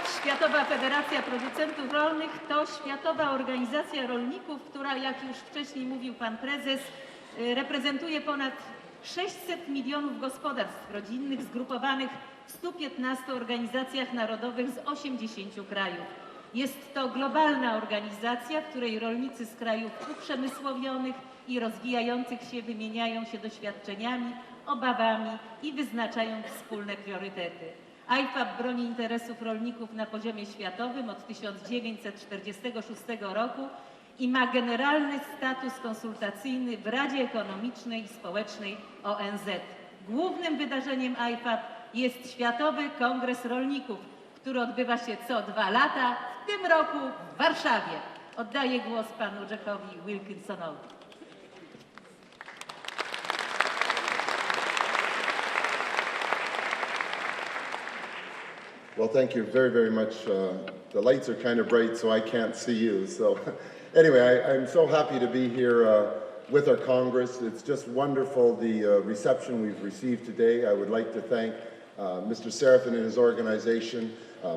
Światowa Federacja Producentów Rolnych to światowa organizacja rolników, która, jak już wcześniej mówił pan prezes, reprezentuje ponad 600 milionów gospodarstw rodzinnych zgrupowanych w 115 organizacjach narodowych z 80 krajów. Jest to globalna organizacja, w której rolnicy z krajów uprzemysłowionych i rozwijających się wymieniają się doświadczeniami, obawami i wyznaczają wspólne priorytety. IFAP broni interesów rolników na poziomie światowym od 1946 roku i ma generalny status konsultacyjny w Radzie Ekonomicznej i Społecznej ONZ. Głównym wydarzeniem IFAP jest Światowy Kongres Rolników, który odbywa się co 2 lata, w tym roku w Warszawie. Oddaję głos panu Jackowi Wilkinsonowi. Well, thank you very, very much. The lights are kind of bright, so I can't see you. So anyway, I'm so happy to be here with our Congress. It's just wonderful, the reception we've received today. I would like to thank Mr. Serafin and his organization,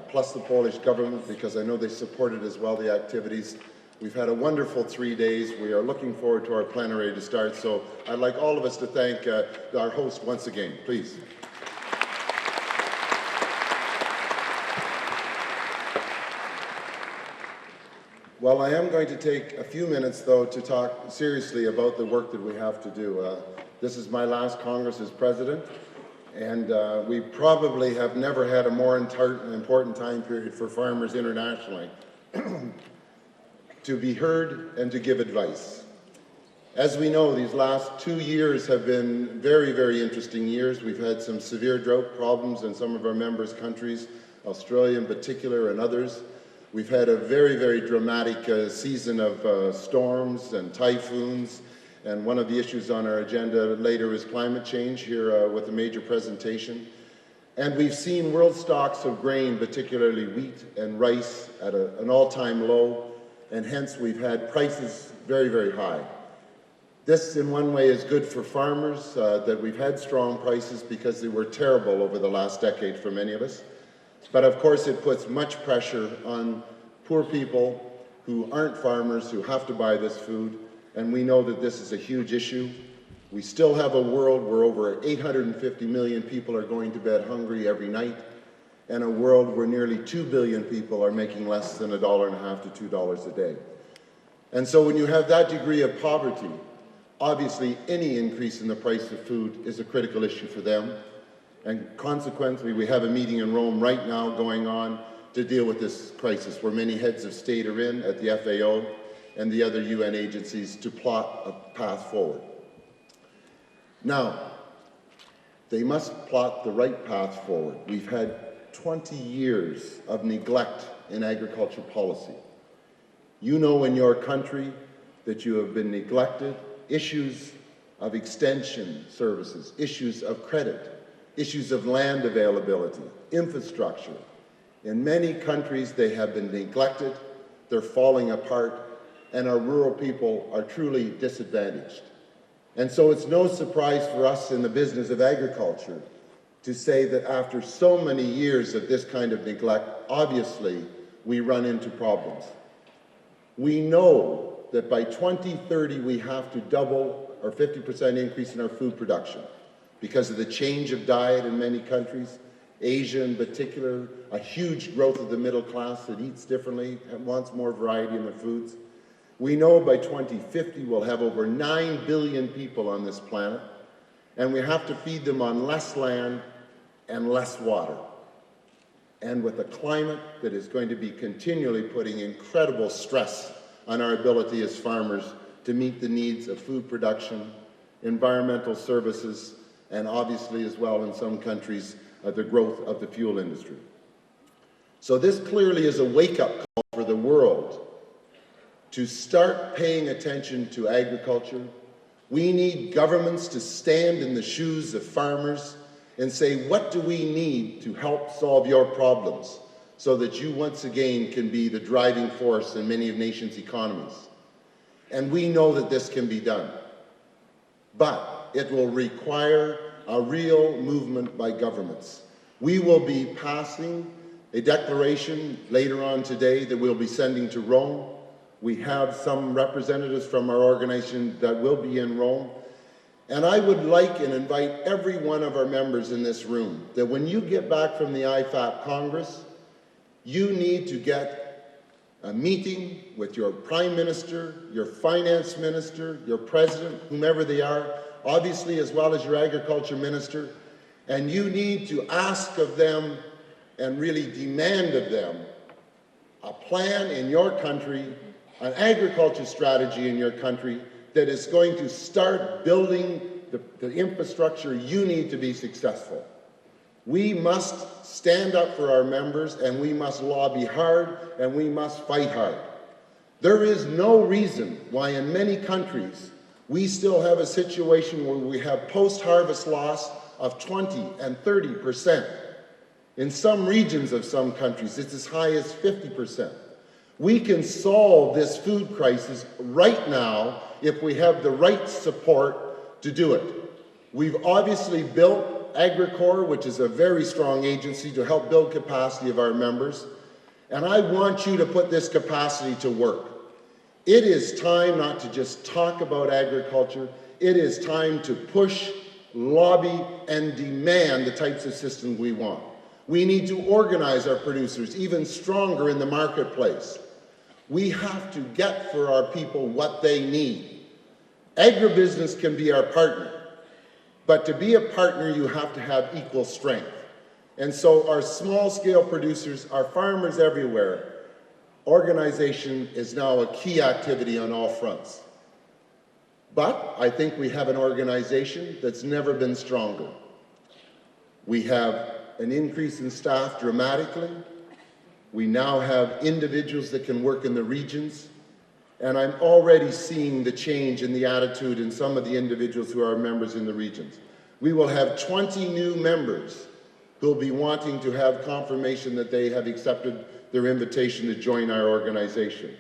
plus the Polish government, because I know they supported as well the activities. We've had a wonderful 3 days. We are looking forward to our plenary to start. So I'd like all of us to thank our host once again, please. Well, I am going to take a few minutes, though, to talk seriously about the work that we have to do. This is my last Congress as president, and we probably have never had a more important time period for farmers internationally to be heard and to give advice. As we know, these last 2 years have been very, very interesting years. We've had some severe drought problems in some of our members' countries, Australia in particular and others. We've had a very, very dramatic season of storms and typhoons, and one of the issues on our agenda later is climate change here with a major presentation. And we've seen world stocks of grain, particularly wheat and rice, at an all-time low, and hence we've had prices very, very high. This, in one way, is good for farmers, that we've had strong prices because they were terrible over the last decade for many of us. But of course it puts much pressure on poor people who aren't farmers, who have to buy this food, and we know that this is a huge issue. We still have a world where over 850 million people are going to bed hungry every night, and a world where nearly 2 billion people are making less than $1.50 to $2 a day. And so when you have that degree of poverty, obviously any increase in the price of food is a critical issue for them. And consequently, we have a meeting in Rome right now going on to deal with this crisis, where many heads of state are in at the FAO and the other UN agencies to plot a path forward. Now, they must plot the right path forward. We've had 20 years of neglect in agriculture policy. You know in your country that you have been neglected. Issues of extension services, issues of credit, issues of land availability, infrastructure. In many countries, they have been neglected, they're falling apart, and our rural people are truly disadvantaged. And so it's no surprise for us in the business of agriculture to say that after so many years of this kind of neglect, obviously, we run into problems. We know that by 2030, we have to double or 50% increase in our food production, because of the change of diet in many countries, Asia in particular, a huge growth of the middle class that eats differently and wants more variety in their foods. We know by 2050 we'll have over 9 billion people on this planet, and we have to feed them on less land and less water. And with a climate that is going to be continually putting incredible stress on our ability as farmers to meet the needs of food production, environmental services, and obviously as well in some countries, the growth of the fuel industry. So this clearly is a wake-up call for the world to start paying attention to agriculture. We need governments to stand in the shoes of farmers and say, what do we need to help solve your problems so that you once again can be the driving force in many of nations' economies? And we know that this can be done, but it will require a real movement by governments. We will be passing a declaration later on today that we'll be sending to Rome. We have some representatives from our organization that will be in Rome. And I would like and invite every one of our members in this room that when you get back from the IFAP Congress, you need to get a meeting with your Prime Minister, your Finance Minister, your President, whomever they are, obviously as well as your Agriculture Minister, and you need to ask of them and really demand of them a plan in your country, an agriculture strategy in your country that is going to start building the infrastructure you need to be successful. We must stand up for our members, and we must lobby hard, and we must fight hard. There is no reason why in many countries we still have a situation where we have post-harvest loss of 20 and 30%. In some regions of some countries, it's as high as 50%. We can solve this food crisis right now if we have the right support to do it. We've obviously built AgriCorps, which is a very strong agency to help build capacity of our members, and I want you to put this capacity to work. It is time not to just talk about agriculture, it is time to push, lobby, and demand the types of systems we want. We need to organize our producers even stronger in the marketplace. We have to get for our people what they need. Agribusiness can be our partner, but to be a partner, you have to have equal strength. And so our small-scale producers, our farmers everywhere, organization is now a key activity on all fronts. But I think we have an organization that's never been stronger. We have an increase in staff dramatically. We now have individuals that can work in the regions. And I'm already seeing the change in the attitude in some of the individuals who are members in the regions. We will have 20 new members who will be wanting to have confirmation that they have accepted their invitation to join our organization.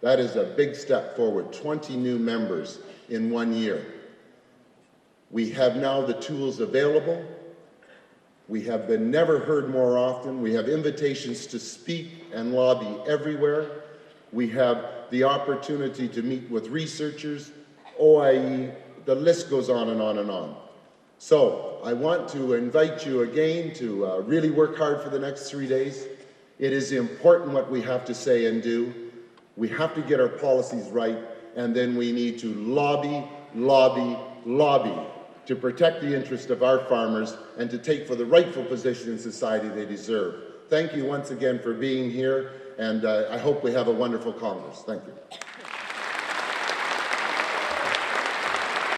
That is a big step forward, 20 new members in 1 year. We have now the tools available. We have been never heard more often. We have invitations to speak and lobby everywhere. We have the opportunity to meet with researchers, OIE, the list goes on and on and on. So I want to invite you again to really work hard for the next 3 days. It is important what we have to say and do. We have to get our policies right, and then we need to lobby, lobby, lobby to protect the interest of our farmers and to take for the rightful position in society they deserve. Thank you once again for being here, and I hope we have a wonderful Congress. Thank you.